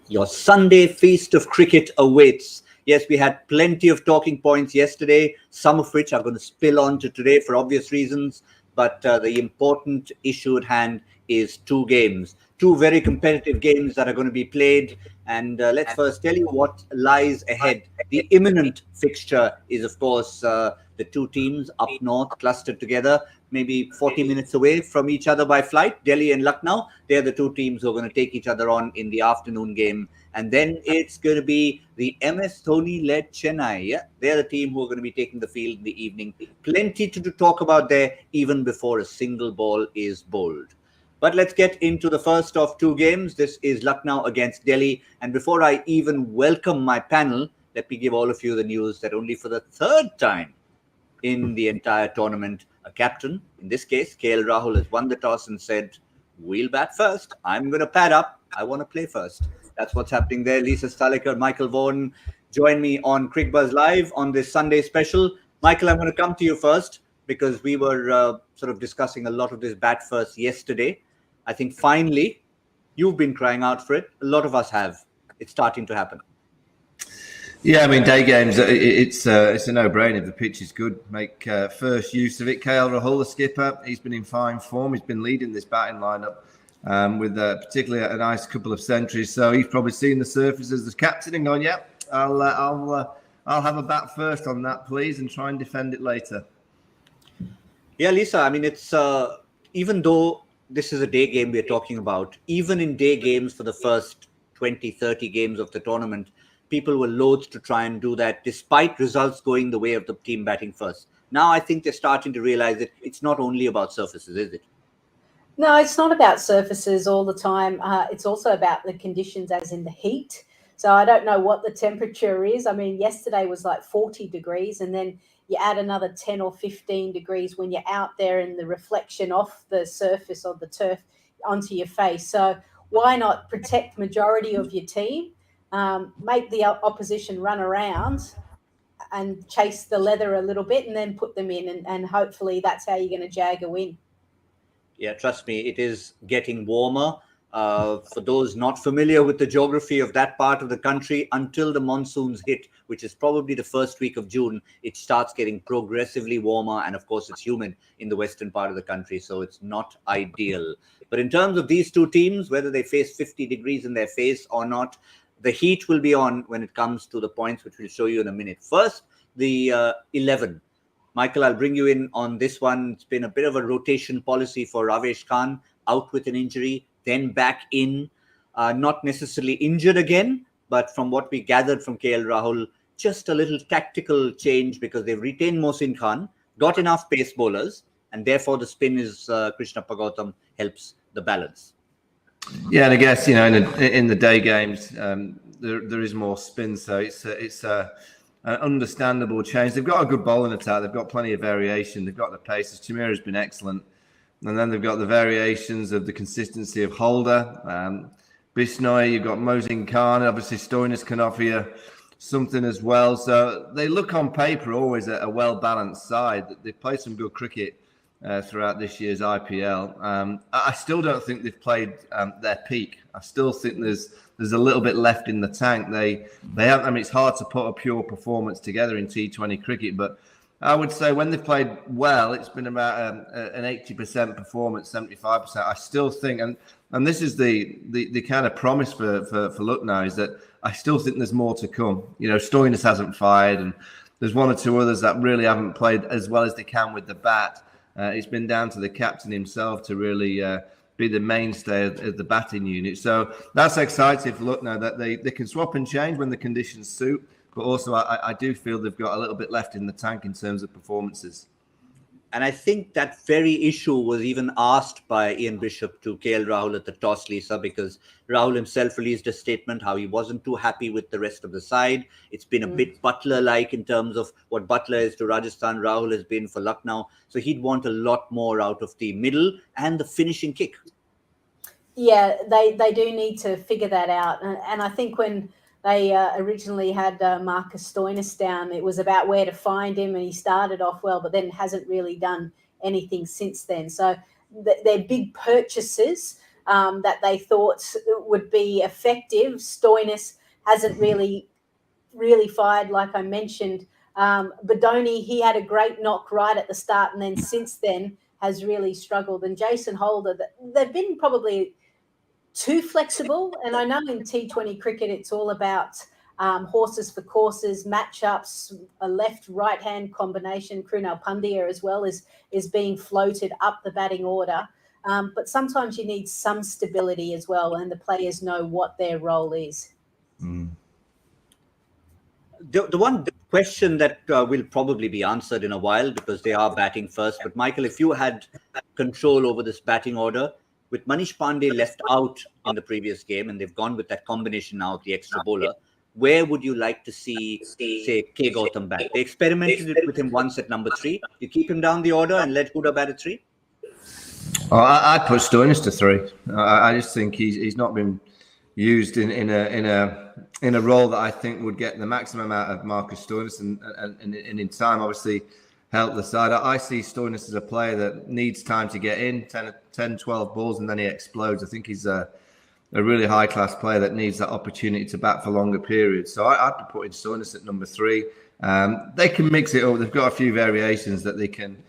Your Sunday feast of cricket awaits. Yes, we had plenty of talking points yesterday, some of which are going to spill on to today for obvious reasons. But the important issue at hand is two games, two very competitive games that are going to be played. And let's first tell you what lies ahead. The imminent fixture is, of course, the two teams up north clustered together, maybe 40 minutes away from each other by flight, Delhi and Lucknow. They're the two teams who are going to take each other on in the afternoon game. And then it's going to be the MS Dhoni-led Chennai. Yeah, they're the team who are going to be taking the field in the evening. Plenty to talk about there, even before a single ball is bowled. But let's get into the first of two games. This is Lucknow against Delhi. And before I even welcome my panel, let me give all of you the news that only for the third time in the entire tournament, a captain, in this case, KL Rahul, has won the toss and said, we'll bat first. I'm going to pad up. I want to play first. That's what's happening there. Lisa Sthalekar, Michael Vaughan join me on Cricbuzz Live on this Sunday special. Michael, I'm going to come to you first because we were sort of discussing a lot of this bat first yesterday. I think finally, you've been crying out for it. A lot of us have. It's starting to happen. Yeah, I mean, day games, it's a no-brainer. The pitch is good. Make first use of it. KL Rahul, the skipper, he's been in fine form. He's been leading this batting lineup with particularly a nice couple of centuries. So he's probably seen the surface as the captain and gone, yeah, I'll have a bat first on that, please, and try and defend it later. Yeah, Lisa, I mean, it's even though this is a day game we're talking about, even in day games for the first 20, 30 games of the tournament, people were loath to try and do that despite results going the way of the team batting first. Now I think they're starting to realize that it's not only about surfaces, is it? No, it's not about surfaces all the time. It's also about the conditions, as in the heat. So I don't know what the temperature is. I mean, yesterday was like 40 degrees, and then you add another 10 or 15 degrees when you're out there and the reflection off the surface of the turf onto your face. So why not protect majority of your team? Make the opposition run around and chase the leather a little bit and then put them in, and hopefully that's how you're going to jag a win. Yeah, trust me, it is getting warmer. For those not familiar with the geography of that part of the country, until the monsoons hit, which is probably the first week of June, it starts getting progressively warmer. And of course, it's humid in the western part of the country, so it's not ideal. But in terms of these two teams, whether they face 50 degrees in their face or not, the heat will be on when it comes to the points, which we'll show you in a minute. First, the 11. Michael, I'll bring you in on this one. It's been a bit of a rotation policy for Ravesh Khan, out with an injury, then back in, not necessarily injured again, but from what we gathered from KL Rahul, just a little tactical change because they've retained Mohsin Khan, got enough pace bowlers, and therefore the spin is Krishnappa Gautam helps the balance. Yeah, and I guess, you know, in the day games, there is more spin, so it's an understandable change. They've got a good bowling attack. They've got plenty of variation. They've got the paces. Chimera's been excellent. And then they've got the variations of the consistency of Holder. Bisnoy, you've got Mohsin Khan. Obviously, Stoinis can offer you something as well. So they look on paper always a well-balanced side. They play some good cricket throughout this year's IPL. I still don't think they've played their peak. I still think there's a little bit left in the tank. They have. I mean, it's hard to put a pure performance together in T20 cricket, but I would say when they've played well, it's been about an 80% performance, 75%. I still think, and this is the kind of promise for Lucknow, is that I still think there's more to come. You know, Stoinis hasn't fired, and there's one or two others that really haven't played as well as they can with the bat. It's been down to the captain himself to really be the mainstay of the batting unit. So that's exciting for Lucknow that they can swap and change when the conditions suit. But also, I do feel they've got a little bit left in the tank in terms of performances. And I think that very issue was even asked by Ian Bishop to KL Rahul at the toss, Lisa, because Rahul himself released a statement how he wasn't too happy with the rest of the side. It's been a bit Butler-like in terms of what Butler is to Rajasthan, Rahul has been for Lucknow. So he'd want a lot more out of the middle and the finishing kick. Yeah, they do need to figure that out. And I think when they originally had Marcus Stoinis down, it was about where to find him, and he started off well, but then hasn't really done anything since then. So they're big purchases. that they thought would be effective. Stoinis hasn't really fired, like I mentioned. Bodoni, he had a great knock right at the start, and then since then has really struggled. And Jason Holder, they've been probably too flexible. And I know in T20 cricket, it's all about horses for courses, matchups, a left-right hand combination. Krunal Pandya as well is being floated up the batting order. But sometimes you need some stability as well, and the players know what their role is. Mm. The one question that will probably be answered in a while because they are batting first. But Michael, if you had control over this batting order, with Manish Pandey left out in the previous game, and they've gone with that combination now of the extra bowler, where would you like to see, say, K. Gautam bat? They experimented with him once at number 3. You keep him down the order and let Huda bat at 3? Oh, I'd put Stoinis to 3. I just think he's not been used in a role that I think would get the maximum amount of Marcus Stoinis and in time obviously help the side. I see Stoinis as a player that needs time to get in, 10, 12 balls, and then he explodes. I think he's a really high-class player that needs that opportunity to bat for longer periods. So I'd be putting Stoinis at number 3. They can mix it up. They've got a few variations that they can,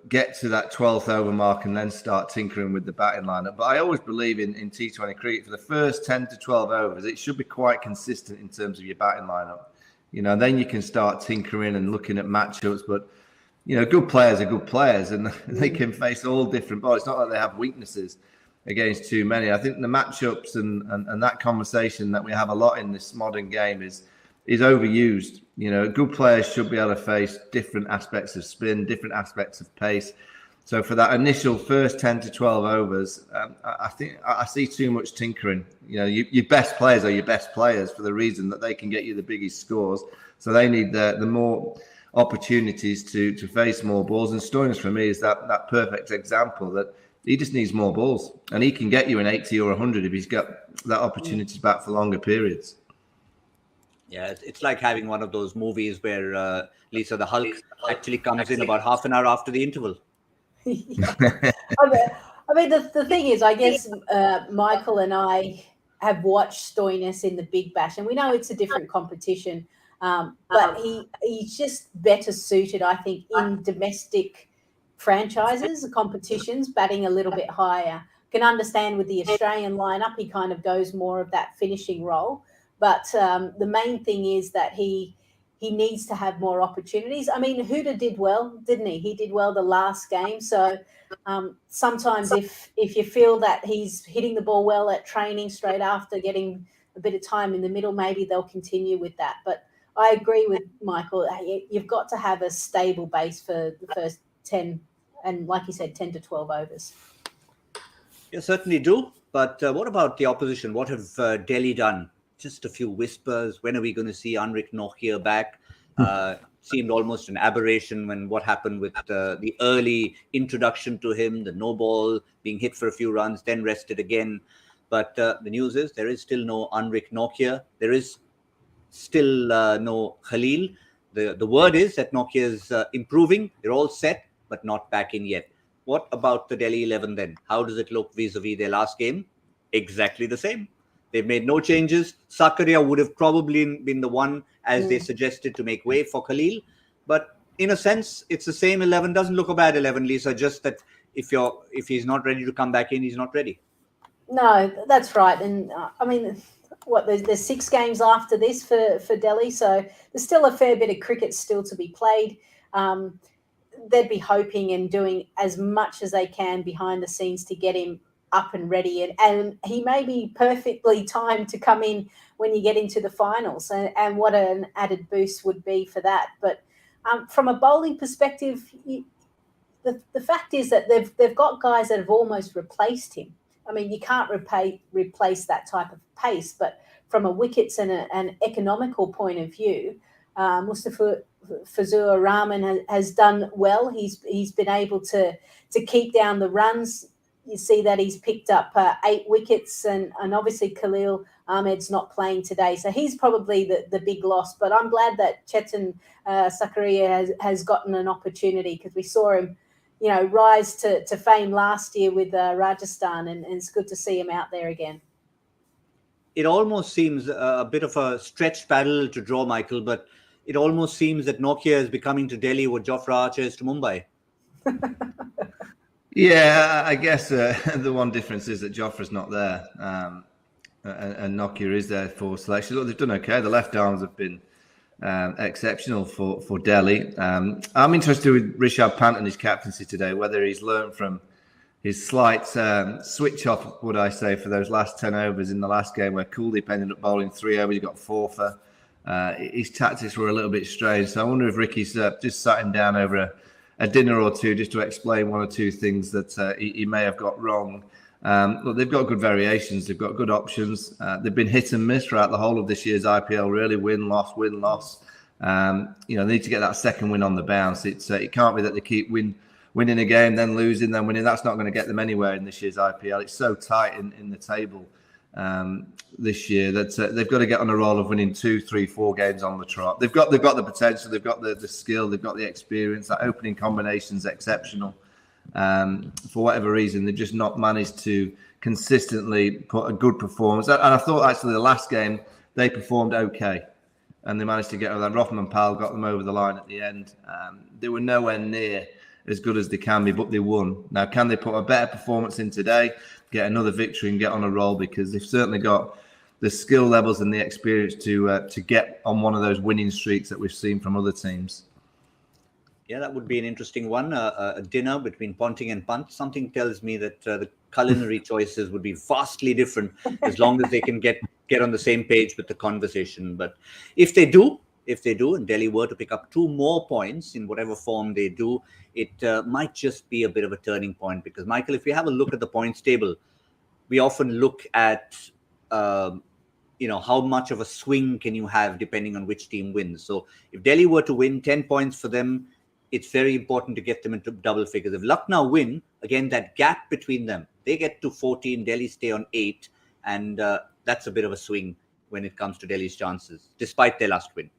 get to that 12th over mark and then start tinkering with the batting lineup. But I always believe in T20 cricket, for the first 10 to 12 overs, it should be quite consistent in terms of your batting lineup. Then you can start tinkering and looking at matchups. But, good players are good players, and they can face all different balls. It's not like they have weaknesses against too many. I think the matchups and that conversation that we have a lot in this modern game is overused. Good players should be able to face different aspects of spin, different aspects of pace. So for that initial first 10 to 12 overs, I think I see too much tinkering. Your best players are your best players for the reason that they can get you the biggest scores. So they need the more opportunities to face more balls. And Stoinis for me is that perfect example that he just needs more balls, and he can get you an 80 or 100 if he's got that opportunity to bat for longer periods. Yeah, it's like having one of those movies where Lisa the Hulk actually comes in about half an hour after the interval. I mean, the thing is, I guess Michael and I have watched Stoinis in the Big Bash, and we know it's a different competition, but he's just better suited, I think, in domestic franchises, competitions, batting a little bit higher. Can understand with the Australian lineup, he kind of goes more of that finishing role. But the main thing is that he needs to have more opportunities. I mean, Huda did well, didn't he? He did well the last game. So sometimes if you feel that he's hitting the ball well at training straight after getting a bit of time in the middle, maybe they'll continue with that. But I agree with Michael. You've got to have a stable base for the first 10 and, like you said, 10 to 12 overs. You certainly do. But what about the opposition? What have Delhi done? Just a few whispers. When are we going to see Anrik Nokia back? Seemed almost an aberration when what happened with the early introduction to him, the no ball, being hit for a few runs, then rested again. But the news is there is still no Anrik Nokia. There is still no Khalil. The word is that Nokia is improving. They're all set, but not back in yet. What about the Delhi 11 then? How does it look vis-a-vis their last game? Exactly the same. They've made no changes. Sakaria would have probably been the one, as they suggested, to make way for Khalil. But in a sense, it's the same 11. Doesn't look a bad 11, Lisa. Just that if he's not ready to come back in, he's not ready. No, that's right. And I mean, there's 6 games after this for Delhi, so there's still a fair bit of cricket still to be played. They'd be hoping and doing as much as they can behind the scenes to get him up and ready, and he may be perfectly timed to come in when you get into the finals, and what an added boost would be for that. But from a bowling perspective, the fact is that they've got guys that have almost replaced him. I mean, you can't replace that type of pace, but from a wickets and an economical point of view, Mustafa Fazur Rahman has done well. He's been able to keep down the runs. You see that he's picked up 8 wickets, and obviously Khalil Ahmed's not playing today. So he's probably the big loss. But I'm glad that Chetan Sakaria has gotten an opportunity, because we saw him rise to fame last year with Rajasthan, and it's good to see him out there again. It almost seems a bit of a stretched parallel to draw, Michael, but it almost seems that Nokia is becoming to Delhi what Jofra Archer is to Mumbai. Yeah, I guess the one difference is that Jofra's not there, and Nokia is there for selection. Look, they've done okay. The left arms have been exceptional for Delhi. I'm interested with Rishabh Pant and his captaincy today, whether he's learned from his slight switch off, would I say, for those last 10 overs in the last game where Kuldeep ended up bowling 3 overs, he got 4 for. His tactics were a little bit strange. So I wonder if Ricky's just sat him down over a dinner or two just to explain 1 or 2 things that he may have got wrong. Look, they've got good variations. They've got good options. They've been hit and miss throughout the whole of this year's IPL, really. Win, loss. They need to get that second win on the bounce. It can't be that they keep winning a game, then losing, then winning. That's not going to get them anywhere in this year's IPL. It's so tight in the table this year that they've got to get on a roll of winning 2, 3, 4 games on the trot. They've got the potential, they've got the skill, they've got the experience. That opening combination's exceptional. For whatever reason, they've just not managed to consistently put a good performance. And I thought actually the last game they performed okay, and they managed to get over that. Rothman Pal got them over the line at the end. They were nowhere near as good as they can be, but they won. Now, can they put a better performance in today, get another victory and get on a roll? Because they've certainly got the skill levels and the experience to get on one of those winning streaks that we've seen from other teams. Yeah, that would be an interesting one. A dinner between Ponting and Pant. Something tells me that the culinary choices would be vastly different as long as they can get on the same page with the conversation. But if they do, and Delhi were to pick up 2 more points in whatever form they do, it might just be a bit of a turning point. Because, Michael, if you have a look at the points table, we often look at, how much of a swing can you have depending on which team wins. So if Delhi were to win 10 points for them, it's very important to get them into double figures. If Lucknow win, again, that gap between them, they get to 14, Delhi stay on 8, and that's a bit of a swing when it comes to Delhi's chances, despite their last win.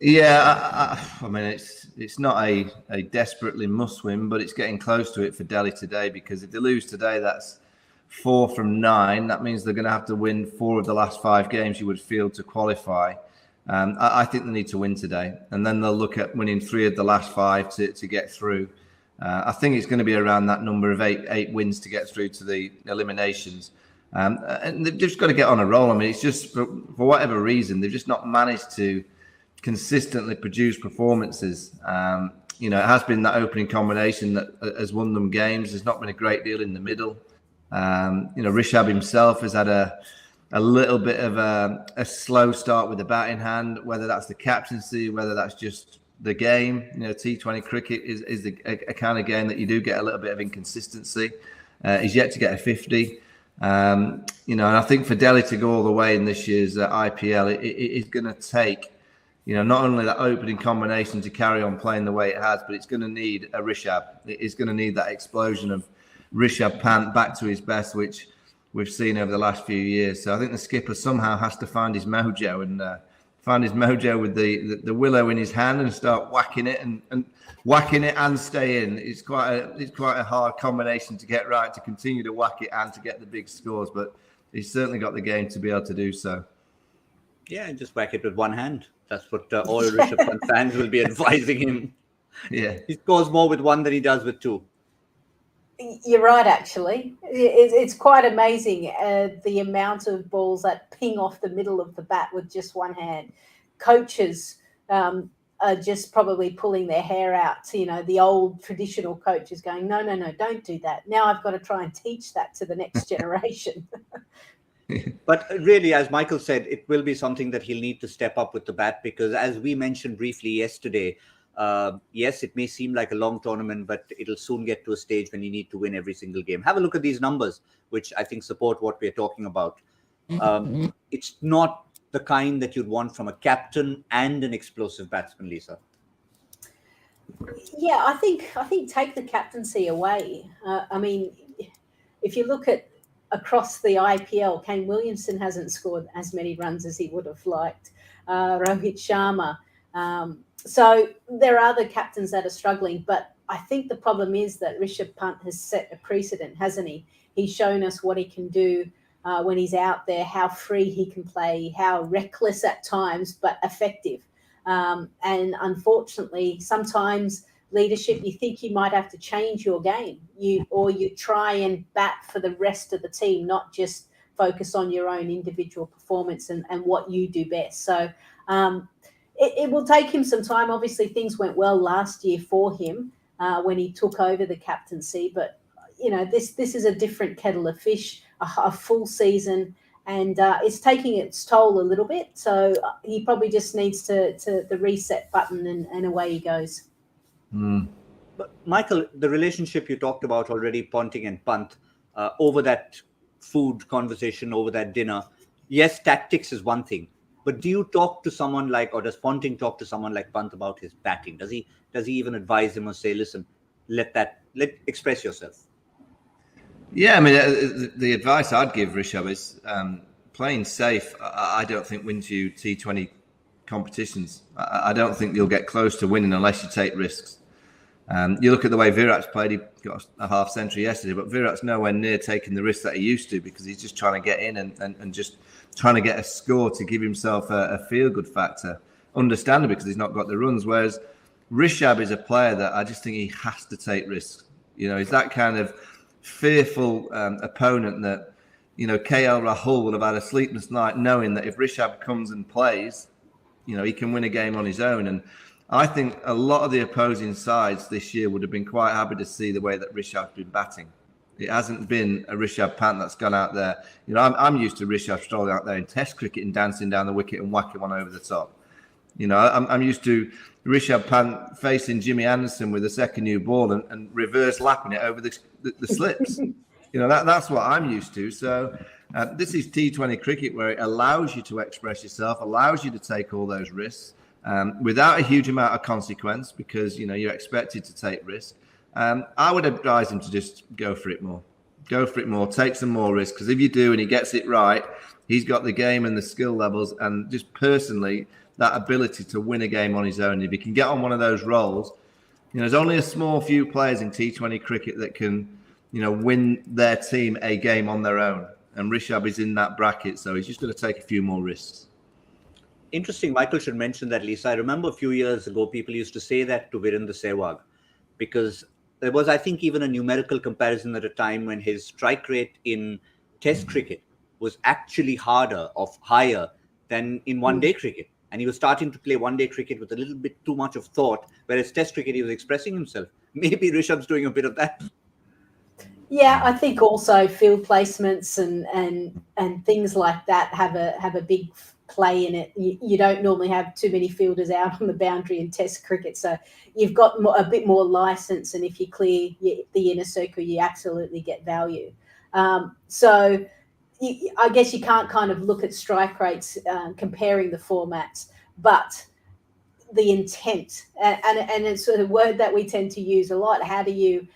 Yeah, I mean, it's not a desperately must win, but it's getting close to it for Delhi today, because if they lose today, that's 4 from 9. That means they're going to have to win 4 of the last 5 games you would feel to qualify. I think they need to win today, and then they'll look at winning 3 of the last 5 to get through. I think it's going to be around that number of 8 wins to get through to the eliminations. And they've just got to get on a roll. I mean, it's just for whatever reason, they've just not managed to consistently produce performances. It has been that opening combination that has won them games. There's not been a great deal in the middle. Rishabh himself has had a little bit of a slow start with the batting hand, whether that's the captaincy, whether that's just the game. T20 cricket is a kind of game that you do get a little bit of inconsistency. He's yet to get a 50. And I think for Delhi to go all the way in this year's IPL, it is going to take, not only that opening combination to carry on playing the way it has, but it's going to need a Rishabh. It's going to need that explosion of Rishabh Pant back to his best, which we've seen over the last few years. So I think the skipper somehow has to find his mojo with the willow in his hand and start whacking it and stay in. It's quite a hard combination to get right, to continue to whack it and to get the big scores. But he's certainly got the game to be able to do so. Yeah, and just whack it with one hand. That's what all Rishabh Pant fans will be advising him. Yeah, he scores more with 1 than he does with 2. You're right, actually. It's quite amazing the amount of balls that ping off the middle of the bat with just one hand. Coaches are just probably pulling their hair out. The old traditional coaches going, no, don't do that. Now I've got to try and teach that to the next generation. But really, as Michael said, it will be something that he'll need to step up with the bat, because as we mentioned briefly yesterday, yes, it may seem like a long tournament, but it'll soon get to a stage when you need to win every single game. Have a look at these numbers, which I think support what we're talking about. It's not the kind that you'd want from a captain and an explosive batsman, Lisa. Yeah, I think take the captaincy away. If you look at across the IPL, Kane Williamson hasn't scored as many runs as he would have liked. Rohit Sharma. So there are other captains that are struggling, but I think the problem is that Rishabh Pant has set a precedent, hasn't he? He's shown us what he can do when he's out there, how free he can play, how reckless at times, but effective. And unfortunately, sometimes leadership, you think you might have to change your game. You try and bat for the rest of the team, not just focus on your own individual performance and what you do best. So it will take him some time. Obviously, things went well last year for him when he took over the captaincy. But, this is a different kettle of fish, a full season, and it's taking its toll a little bit. So he probably just needs to the reset button and away he goes. But Michael, the relationship you talked about already, Ponting and Pant, over that food conversation, over that dinner, yes, tactics is one thing, but do you talk to someone or does Ponting talk to someone like Pant about his batting? Does he even advise him or say, listen, express yourself? Yeah, I mean, the advice I'd give Rishabh is playing safe. I don't think wins you T20 competitions. I don't think you'll get close to winning unless you take risks. You look at the way Virat's played, he got a half century yesterday, but Virat's nowhere near taking the risks that he used to because he's just trying to get in and just trying to get a score to give himself a feel-good factor, understandably, because he's not got the runs. Whereas Rishabh is a player that I just think he has to take risks. He's that kind of fearful opponent that, KL Rahul will have had a sleepless night knowing that if Rishabh comes and plays, he can win a game on his own. And I think a lot of the opposing sides this year would have been quite happy to see the way that Rishabh's been batting. It hasn't been a Rishabh Pant that's gone out there. I'm used to Rishabh strolling out there in Test cricket and dancing down the wicket and whacking one over the top. I'm used to Rishabh Pant facing Jimmy Anderson with a second new ball and reverse lapping it over the slips. That's what I'm used to. So this is T20 cricket where it allows you to express yourself, allows you to take all those risks without a huge amount of consequence because, you're expected to take risks. I would advise him to just go for it more. Go for it more. Take some more risks because if you do and he gets it right, he's got the game and the skill levels and just personally that ability to win a game on his own. If he can get on one of those rolls, there's only a small few players in T20 cricket that can, win their team a game on their own. And Rishabh is in that bracket, so he's just going to take a few more risks. Interesting. Michael should mention that, Lisa. I remember a few years ago, people used to say that to Virendra Sehwag because there was, I think, even a numerical comparison at a time when his strike rate in Test cricket was actually higher than in one-day cricket. And he was starting to play one-day cricket with a little bit too much of thought, whereas Test cricket, he was expressing himself. Maybe Rishabh's doing a bit of that. Yeah, I think also field placements and things like that have a big play in it. You don't normally have too many fielders out on the boundary in Test cricket, so you've got a bit more license. And if you clear the inner circle, you absolutely get value. So I guess you can't kind of look at strike rates comparing the formats, but the intent and it's sort of word that we tend to use a lot. How do you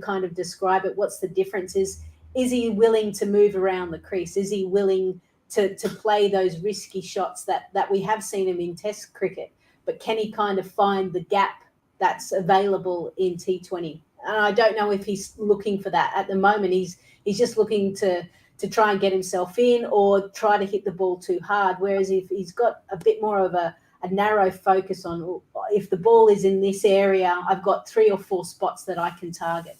kind of describe it? What's the difference? Is he willing to move around the crease? Is he willing to play those risky shots that we have seen him in Test cricket? But can he kind of find the gap that's available in T20? And I don't know if he's looking for that at the moment. He's just looking to try and get himself in or try to hit the ball too hard. Whereas if he's got a bit more of a narrow focus on if the ball is in this area, I've got 3 or 4 spots that I can target.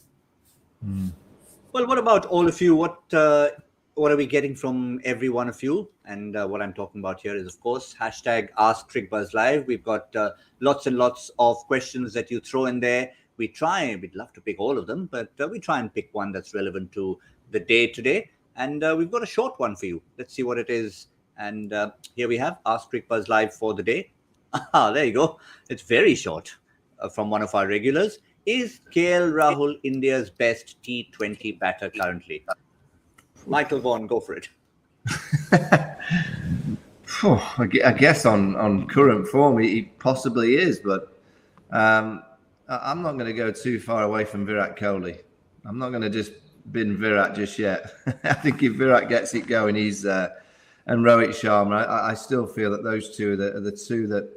Well, what about all of you? What are we getting from every one of you? And what I'm talking about here is, of course, hashtag Ask Cricbuzz Live. We've got lots and lots of questions that you throw in there. We'd love to pick all of them, but we try and pick one that's relevant to the day today. And we've got a short one for you. Let's see what it is. And here we have Ask Cricbuzz Live for the day. There you go. It's very short from one of our regulars. Is KL Rahul India's best T20 batter currently? Michael Vaughan, go for it. I guess on current form, he possibly is, but I'm not going to go too far away from Virat Kohli. I'm not going to just bin Virat just yet. I think if Virat gets it going, he's and Rohit Sharma. I still feel that those two are the two that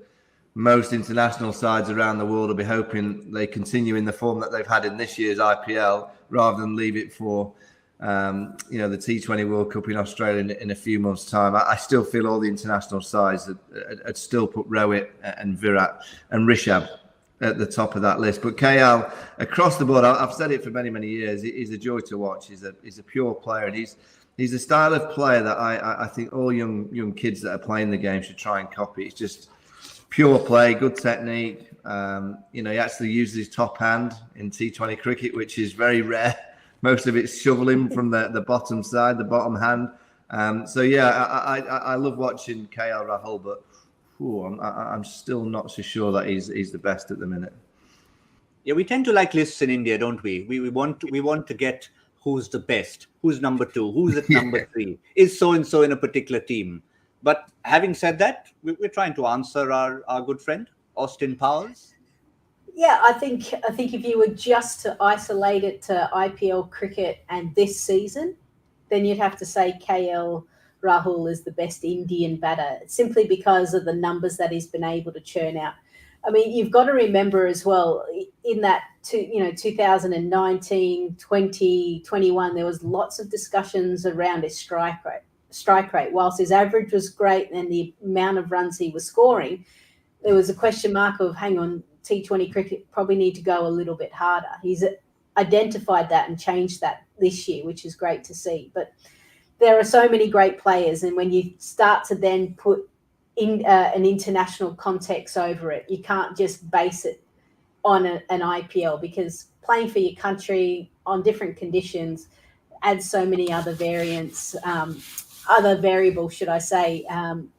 most international sides around the world will be hoping they continue in the form that they've had in this year's IPL, rather than leave it for the T20 World Cup in Australia in a few months' time. I still feel all the international sides had still put Rohit and Virat and Rishabh at the top of that list. But KL, across the board, I've said it for many, many years, he's a joy to watch. He's a pure player, and he's the style of player that I think all young kids that are playing the game should try and copy. It's just pure play, good technique. He actually uses his top hand in T20 cricket, which is very rare. Most of it's shoveling from the bottom side, the bottom hand. I love watching KL Rahul, but I'm still not so sure that he's the best at the minute. Yeah, we tend to like lists in India, don't we? We want to get who's the best, who's number 2, who's at number 3, is so and so in a particular team. But having said that, we're trying to answer our good friend Austin Powers. Yeah, I think if you were just to isolate it to IPL cricket and this season, then you'd have to say KL Rahul is the best Indian batter, simply because of the numbers that he's been able to churn out. I mean, you've got to remember as well, in that 2019, 20, 21, there was lots of discussions around his strike rate. Whilst his average was great and the amount of runs he was scoring, there was a question mark of, hang on, T20 cricket probably need to go a little bit harder. He's identified that and changed that this year, which is great to see. But there are so many great players, and when you start to then put in an international context over it, you can't just base it on an IPL, because playing for your country on different conditions adds so many other variables, should I say,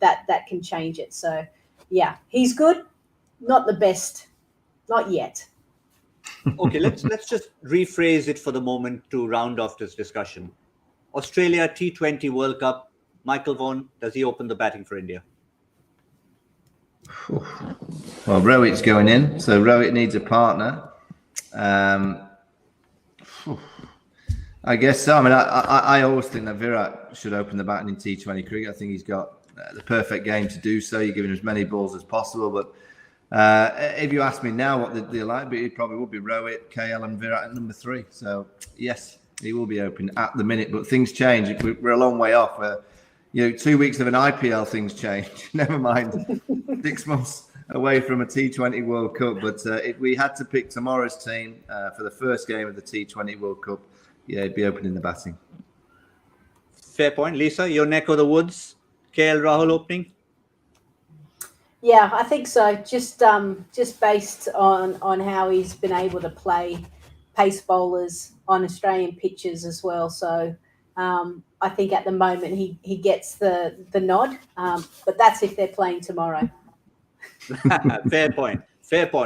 that can change it. So, yeah, he's good, not the best, not yet. Okay, let's just rephrase it for the moment to round off this discussion. Australia T20 World Cup, Michael Vaughan, does he open the batting for India? Well, Rohit's going in, so Rohit needs a partner. I guess so. I mean, I always think that Virat should open the batting in T20 cricket. I think he's got the perfect game to do so. You're giving him as many balls as possible. But if you ask me now what they like, it probably would be Rohit, KL and Virat at number 3. So, yes, he will be open at the minute. But things change. We're a long way off. 2 weeks of an IPL, things change. Never mind 6 months away from a T20 World Cup. But if we had to pick tomorrow's team for the first game of the T20 World Cup, yeah, he'd be opening the batting. Fair point. Lisa, your neck of the woods, KL Rahul opening? Yeah, I think so. Just based on how he's been able to play pace bowlers on Australian pitches as well. So I think at the moment he gets the nod, but that's if they're playing tomorrow. Fair point.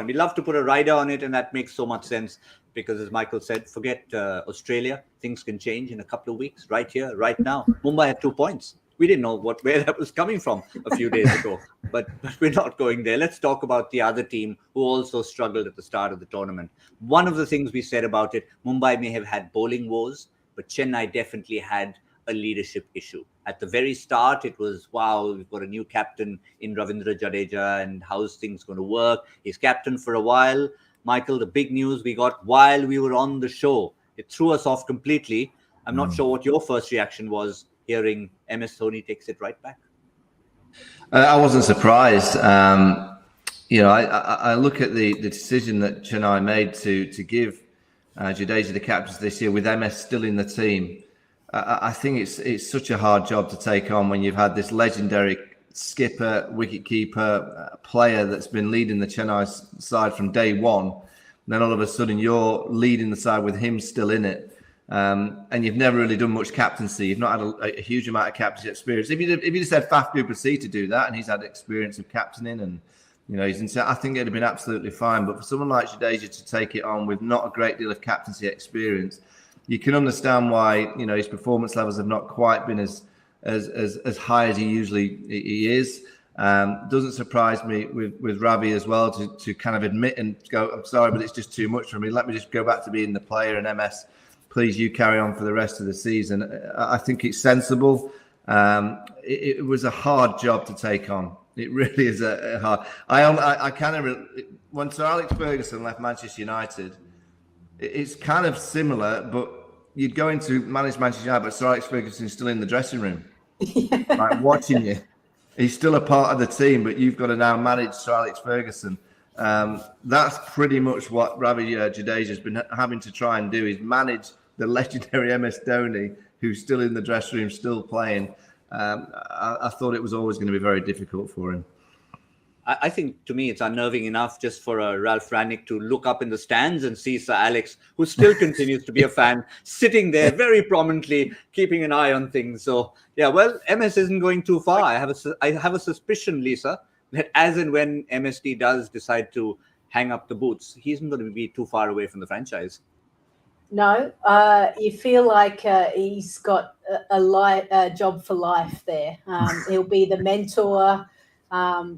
We love to put a rider on it, and that makes so much sense. Because as Michael said, forget Australia. Things can change in a couple of weeks, right here, right now. Mumbai had 2 points. We didn't know where that was coming from a few days ago. But we're not going there. Let's talk about the other team who also struggled at the start of the tournament. One of the things we said about it, Mumbai may have had bowling woes, but Chennai definitely had a leadership issue. At the very start, it was, wow, we've got a new captain in Ravindra Jadeja, and how's things going to work? He's captain for a while. Michael, the big news we got while we were on the show, it threw us off completely. I'm not sure what your first reaction was hearing MS Dhoni takes it right back. I wasn't surprised. I look at the decision that Chennai made to give Jadeja the captaincy this year with MS still in the team. I think it's such a hard job to take on when you've had this legendary skipper, wicketkeeper, player that's been leading the Chennai side from day one. And then all of a sudden you're leading the side with him still in it. And you've never really done much captaincy. You've not had a huge amount of captaincy experience. If you just had Faf du Plessis to do that, and he's had experience of captaining, and I think it'd have been absolutely fine. But for someone like Jadeja to take it on with not a great deal of captaincy experience, you can understand why his performance levels have not quite been as high as he is. Doesn't surprise me with Ravi as well to kind of admit and go, I'm sorry, but it's just too much for me. Let me just go back to being the player, and MS, please, you carry on for the rest of the season. I think it's sensible. It was a hard job to take on. It really is a hard. I kind of when Sir Alex Ferguson left Manchester United, it's kind of similar, but you'd go into manage Manchester United, but Sir Alex Ferguson's still in the dressing room, like watching you. He's still a part of the team, but you've got to now manage Sir Alex Ferguson. That's pretty much what Ravi Jadeja has been having to try and do, is manage the legendary MS Dhoni, who's still in the dressing room, still playing. I thought it was always going to be very difficult for him. I think, to me, it's unnerving enough just for Ralph Rangnick to look up in the stands and see Sir Alex, who still continues to be a fan, sitting there very prominently, keeping an eye on things. So, yeah, well, MS isn't going too far. I have a suspicion, Lisa, that as and when MSD does decide to hang up the boots, he isn't going to be too far away from the franchise. No, you feel like he's got a job for life there. He'll be the mentor,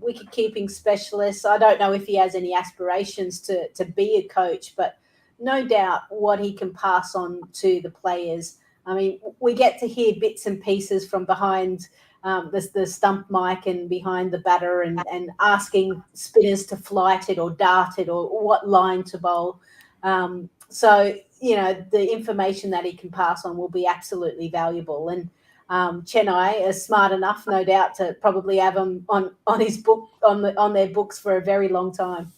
wicket-keeping specialist. I don't know if he has any aspirations to be a coach, but no doubt what he can pass on to the players. I mean, we get to hear bits and pieces from behind the stump mic and behind the batter and asking spinners to flight it or dart it or what line to bowl. So, the information that he can pass on will be absolutely valuable. And Chennai is smart enough, no doubt, to probably have him on his book, on their books for a very long time.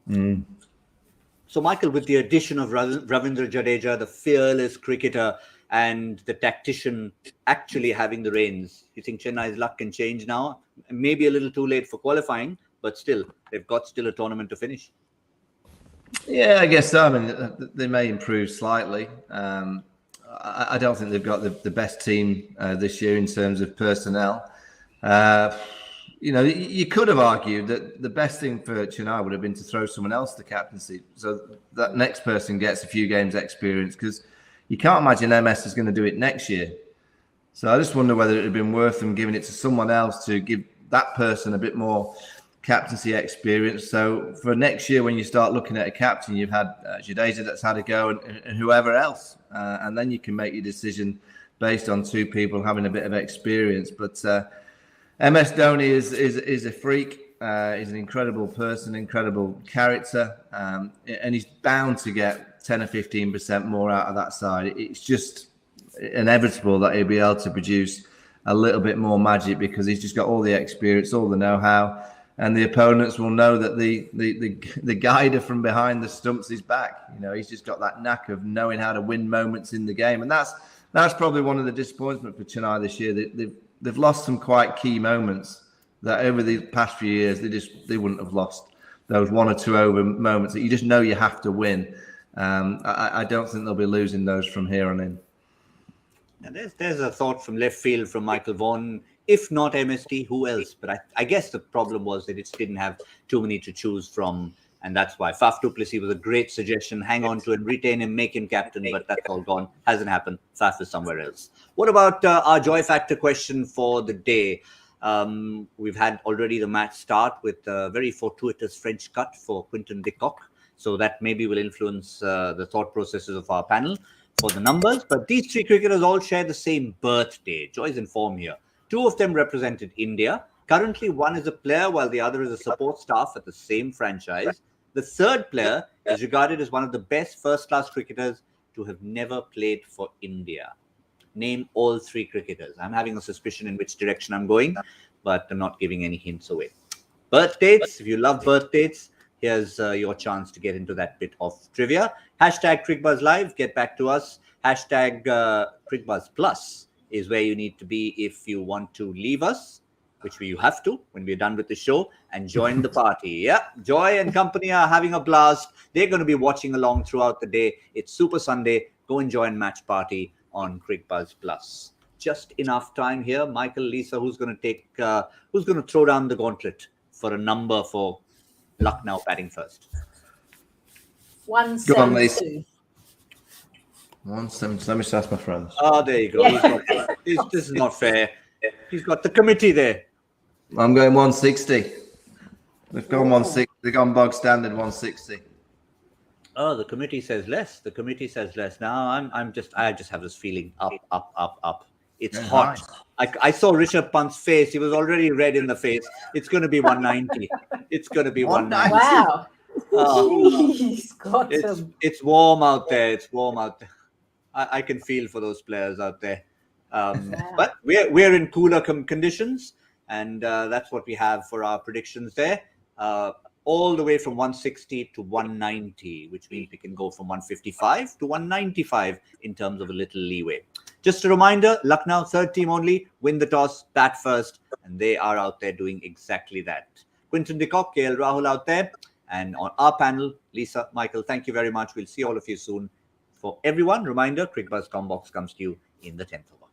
Mm. So, Michael, with the addition of Ravindra Jadeja, the fearless cricketer, and the tactician actually having the reins, you think Chennai's luck can change now? Maybe a little too late for qualifying, but still, they've got still a tournament to finish. Yeah, I guess so. I mean, they may improve slightly. I don't think they've got the best team this year in terms of personnel. You could have argued that the best thing for Chennai would have been to throw someone else the captaincy, so that next person gets a few games experience, because you can't imagine MS is going to do it next year. So I just wonder whether it would have been worth them giving it to someone else to give that person a bit more captaincy experience. So for next year, when you start looking at a captain, you've had Jadeja that's had a go and whoever else. And then you can make your decision based on two people having a bit of experience. But MS Dhoni is a freak. He's an incredible person, incredible character. And he's bound to get 10 or 15% more out of that side. It's just inevitable that he'll be able to produce a little bit more magic, because he's just got all the experience, all the know-how. And the opponents will know that the guider from behind the stumps is back. He's just got that knack of knowing how to win moments in the game, and that's probably one of the disappointments for Chennai this year. They've lost some quite key moments that over the past few years they wouldn't have lost. Those 1 or 2 over moments that you just know you have to win. I don't think they'll be losing those from here on in. And there's a thought from left field from Michael Vaughan. If not MSD, who else? But I guess the problem was that it didn't have too many to choose from, and that's why Faf du Plessis was a great suggestion. Hang on to him, retain him, make him captain, but that's all gone. Hasn't happened. Faf is somewhere else. What about our joy factor question for the day? We've had already the match start with a very fortuitous French cut for Quinton de Kock, so that maybe will influence the thought processes of our panel for the numbers. But these three cricketers all share the same birthday. Joy's in form here. 2 of them represented India. Currently, one is a player while the other is a support staff at the same franchise. The third player is regarded as one of the best first-class cricketers to have never played for India. Name all 3 cricketers. I'm having a suspicion in which direction I'm going, but I'm not giving any hints away. Birth dates. If you love birth dates, here's your chance to get into that bit of trivia. Hashtag Cricbuzz Live. Get back to us. Hashtag Cricbuzz Plus is where you need to be if you want to leave us, which you have to when we're done with the show, and join the party. Yeah, Joy and company are having a blast. They're going to be watching along throughout the day. It's Super Sunday. Go and join Match Party on Cricbuzz Plus. Just enough time here. Michael, Lisa, who's going to throw down the gauntlet for a number for Lucknow batting first? 172. 170. Let me just ask my friends. Oh, there you go. Yeah. This is not fair. He's got the committee there. I'm going 160. They've gone 160. They've gone bog standard 160. Oh, the committee says less. The committee says less. Now I just have this feeling up. It's Yeah, hot. nice. I saw Rishabh Pant's face. He was already red in the face. It's going to be 190. It's going to be 190. Wow. Oh, Jeez, Gautam. it's warm out there. It's warm out there. I can feel for those players out there. Wow. But we're in cooler conditions, and that's what we have for our predictions there. All the way from 160 to 190, which means we can go from 155 to 195 in terms of a little leeway. Just a reminder, Lucknow, third team only, win the toss, bat first, and they are out there doing exactly that. Quinton de Kock, KL Rahul out there, and on our panel, Lisa, Michael, thank you very much. We'll see all of you soon. For everyone, reminder, Cricbuzz Combox comes to you in the 10th of August.